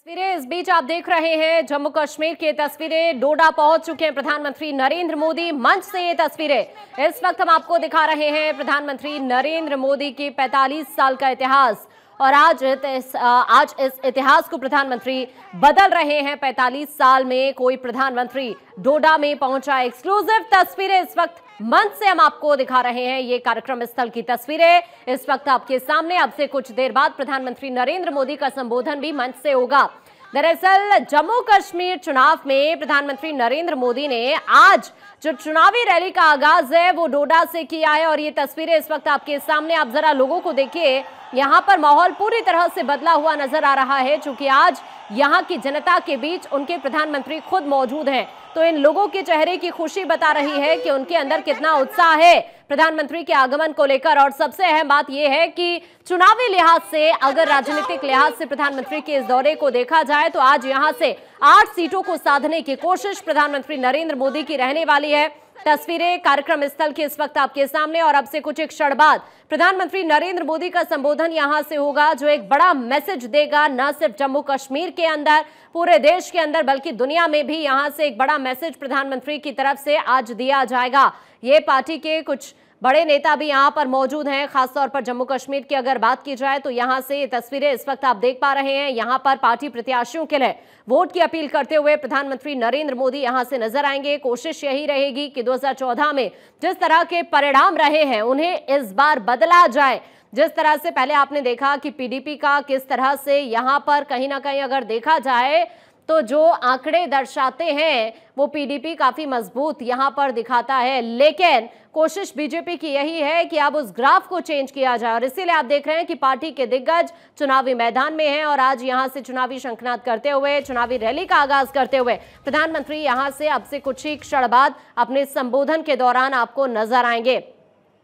तस्वीरें इस बीच आप देख रहे हैं जम्मू कश्मीर की तस्वीरें। डोडा पहुंच चुके हैं प्रधानमंत्री नरेंद्र मोदी। मंच से ये तस्वीरें इस वक्त हम आपको दिखा रहे हैं प्रधानमंत्री नरेंद्र मोदी की 45 साल का इतिहास। और आज इस इतिहास को प्रधानमंत्री बदल रहे हैं। 45 साल में कोई प्रधानमंत्री डोडा में पहुंचा। एक्सक्लूसिव तस्वीरें इस वक्त मंच से हम आपको दिखा रहे हैं। ये कार्यक्रम स्थल की तस्वीरें इस वक्त आपके सामने। अब से कुछ देर बाद प्रधानमंत्री नरेंद्र मोदी का संबोधन भी मंच से होगा। दरअसल जम्मू कश्मीर चुनाव में प्रधानमंत्री नरेंद्र मोदी ने आज जो चुनावी रैली का आगाज है वो डोडा से किया है। और ये तस्वीरें इस वक्त आपके सामने। आप जरा लोगों को देखिए, यहाँ पर माहौल पूरी तरह से बदला हुआ नजर आ रहा है, क्योंकि आज यहाँ की जनता के बीच उनके प्रधानमंत्री खुद मौजूद हैं। तो इन लोगों के चेहरे की खुशी बता रही है कि उनके अंदर कितना उत्साह है प्रधानमंत्री के आगमन को लेकर। और सबसे अहम बात यह है कि चुनावी लिहाज से, अगर राजनीतिक लिहाज से प्रधानमंत्री के इस दौरे को देखा जाए तो आज यहां से 8 सीटों को साधने की कोशिश प्रधानमंत्री नरेंद्र मोदी की रहने वाली है। तस्वीरें कार्यक्रम स्थल की इस वक्त आपके सामने। और अब से कुछ एक क्षण बाद प्रधानमंत्री नरेंद्र मोदी का संबोधन यहां से होगा, जो एक बड़ा मैसेज देगा, न सिर्फ जम्मू कश्मीर के अंदर, पूरे देश के अंदर, बल्कि दुनिया में भी यहां से एक बड़ा मैसेज प्रधानमंत्री की तरफ से आज दिया जाएगा। ये पार्टी के कुछ बड़े नेता भी यहां पर मौजूद हैं। खासतौर पर जम्मू कश्मीर की अगर बात की जाए तो यहां से ये तस्वीरें इस वक्त आप देख पा रहे हैं। यहां पर पार्टी प्रत्याशियों के लिए वोट की अपील करते हुए प्रधानमंत्री नरेंद्र मोदी यहां से नजर आएंगे। कोशिश यही रहेगी कि 2014 में जिस तरह के परिणाम रहे हैं उन्हें इस बार बदला जाए। जिस तरह से पहले आपने देखा कि पीडीपी का किस तरह से यहां पर कहीं ना कहीं अगर देखा जाए तो जो आंकड़े दर्शाते हैं वो पीडीपी काफी मजबूत यहां पर दिखाता है। लेकिन कोशिश बीजेपी की यही है कि अब उस ग्राफ को चेंज किया जाए। और इसीलिए आप देख रहे हैं कि पार्टी के दिग्गज चुनावी मैदान में हैं। और आज यहां से चुनावी शंखनाद करते हुए, चुनावी रैली का आगाज करते हुए प्रधानमंत्री यहां से अब से कुछ ही क्षण बाद अपने संबोधन के दौरान आपको नजर आएंगे।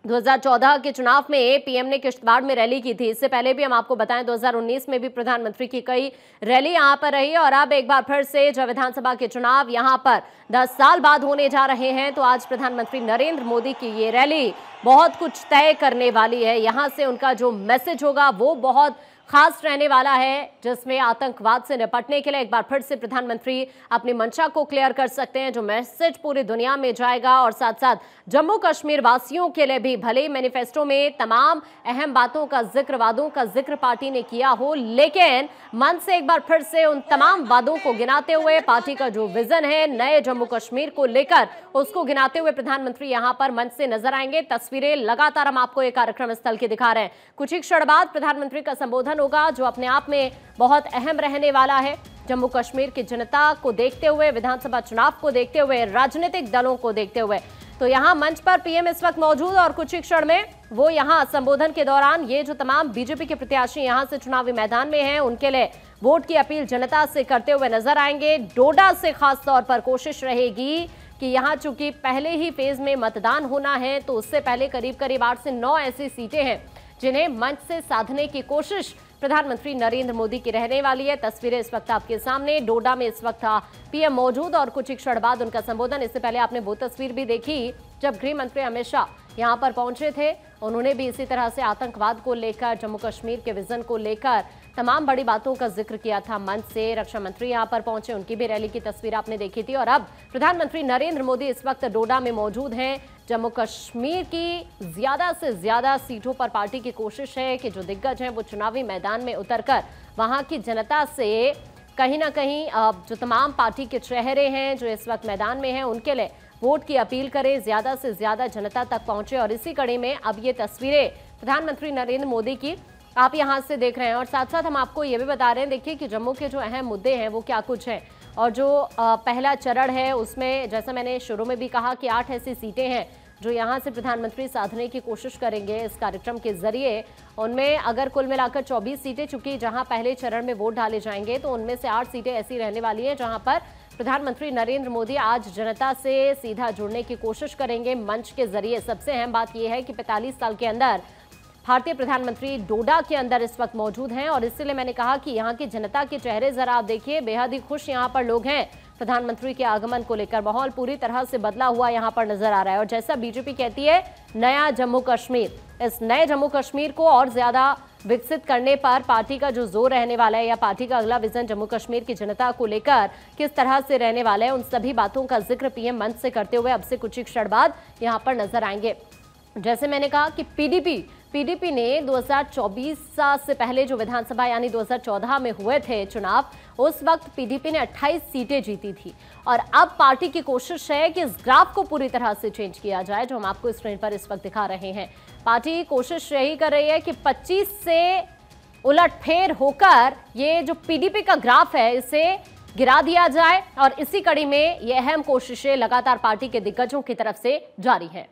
2014 के चुनाव में पीएम ने किश्तवाड़ में रैली की थी। इससे पहले भी हम आपको बताएं 2019 में भी प्रधानमंत्री की कई रैली यहां पर रही। और अब एक बार फिर से जब विधानसभा के चुनाव यहां पर 10 साल बाद होने जा रहे हैं तो आज प्रधानमंत्री नरेंद्र मोदी की ये रैली बहुत कुछ तय करने वाली है। यहां से उनका जो मैसेज होगा वो बहुत खास रहने वाला है, जिसमें आतंकवाद से निपटने के लिए एक बार फिर से प्रधानमंत्री अपनी मंशा को क्लियर कर सकते हैं, जो मैसेज पूरी दुनिया में जाएगा। और साथ साथ जम्मू कश्मीर वासियों के लिए भी, भले मैनिफेस्टो में तमाम अहम बातों का जिक्र, वादों का जिक्र पार्टी ने किया हो, लेकिन मन से एक बार फिर से उन तमाम वादों को गिनाते हुए पार्टी का जो विजन है नए जम्मू कश्मीर को लेकर, उसको गिनाते हुए प्रधानमंत्री यहां पर मंच से नजर आएंगे। तस्वीरें लगातार हम आपको एक कार्यक्रम स्थल की दिखा रहे हैं। कुछ ही क्षण बाद प्रधानमंत्री का संबोधन होगा, जो अपने आप में बहुत अहम रहने वाला है। जम्मू कश्मीर की जनता को देखते हुए, विधानसभा चुनाव को देखते हुए, राजनीतिक दलों को देखते हुए। तो यहां मंच पर पीएम इस वक्त मौजूद और कुछ ही क्षण में वो यहां संबोधन के दौरान ये जो तमाम बीजेपी के प्रत्याशी यहां से चुनावी मैदान में हैं उनके लिए वोट की अपील जनता से करते हुए नजर आएंगे। डोडा से खास तौर पर कोशिश रहेगी कि यहां चूंकि पहले ही फेज में मतदान होना है तो उससे पहले करीब करीब 8 से 9 ऐसी सीटें हैं जिन्हें मंच से साधने की कोशिश प्रधानमंत्री नरेंद्र मोदी की रहने वाली है। तस्वीरें इस वक्त आपके सामने। डोडा में इस वक्त पीएम मौजूद और कुछ ही क्षण बाद उनका संबोधन। इससे पहले आपने वो तस्वीर भी देखी जब गृह मंत्री अमित शाह यहां पर पहुंचे थे। उन्होंने भी इसी तरह से आतंकवाद को लेकर, जम्मू कश्मीर के विजन को लेकर तमाम बड़ी बातों का जिक्र किया था मंच से। रक्षा मंत्री यहां पर पहुंचे, उनकी भी रैली की तस्वीर आपने देखी थी। और अब प्रधानमंत्री नरेंद्र मोदी इस वक्त डोडा में मौजूद हैं। जम्मू कश्मीर की ज्यादा से ज्यादा सीटों पर पार्टी की कोशिश है कि जो दिग्गज हैं वो चुनावी मैदान में उतरकर वहां की जनता से कहीं ना कहीं जो तमाम पार्टी के चेहरे हैं जो इस वक्त मैदान में हैं उनके लिए वोट की अपील करें, ज्यादा से ज्यादा जनता तक पहुंचे। और इसी कड़ी में अब ये तस्वीरें प्रधानमंत्री नरेंद्र मोदी की आप यहां से देख रहे हैं। और साथ साथ हम आपको ये भी बता रहे हैं, देखिए कि जम्मू के जो अहम मुद्दे हैं वो क्या कुछ हैं। और जो पहला चरण है उसमें, जैसा मैंने शुरू में भी कहा कि 8 ऐसी सीटें हैं जो यहां से प्रधानमंत्री साधने की कोशिश करेंगे इस कार्यक्रम के जरिए। उनमें अगर कुल मिलाकर 24 सीटें, चूंकि जहां पहले चरण में वोट डाले जाएंगे तो उनमें से 8 सीटें ऐसी रहने वाली हैं जहां पर प्रधानमंत्री नरेंद्र मोदी आज जनता से सीधा जुड़ने की कोशिश करेंगे मंच के जरिए। सबसे अहम बात यह है कि 45 साल के अंदर भारतीय प्रधानमंत्री डोडा के अंदर इस वक्त मौजूद हैं। और इसलिए मैंने कहा कि यहाँ की जनता के चेहरे जरा आप देखिए, बेहद ही खुश यहाँ पर लोग हैं। प्रधानमंत्री के आगमन को लेकर माहौल पूरी तरह से बदला हुआ यहाँ पर नजर आ रहा है। और जैसा बीजेपी कहती है, नया जम्मू कश्मीर, इस नए जम्मू कश्मीर को और ज्यादा विकसित करने पर पार्टी का जो जोर रहने वाला है या पार्टी का अगला विजन जम्मू कश्मीर की जनता को लेकर किस तरह से रहने वाला है, उन सभी बातों का जिक्र पीएम मंच से करते हुए अब से कुछ ही क्षण बाद यहां पर नजर आएंगे। जैसे मैंने कहा कि पीडीपी ने 2024 से पहले जो विधानसभा यानी 2014 में हुए थे चुनाव, उस वक्त पीडीपी ने 28 सीटें जीती थी और अब पार्टी की कोशिश है कि इस ग्राफ को पूरी तरह से चेंज किया जाए, जो हम आपको स्क्रीन पर इस वक्त दिखा रहे हैं। पार्टी कोशिश यही कर रही है कि 25 से उलटफेर होकर ये जो पीडीपी का ग्राफ है इसे गिरा दिया जाए और इसी कड़ी में ये अहम कोशिशें लगातार पार्टी के दिग्गजों की तरफ से जारी है।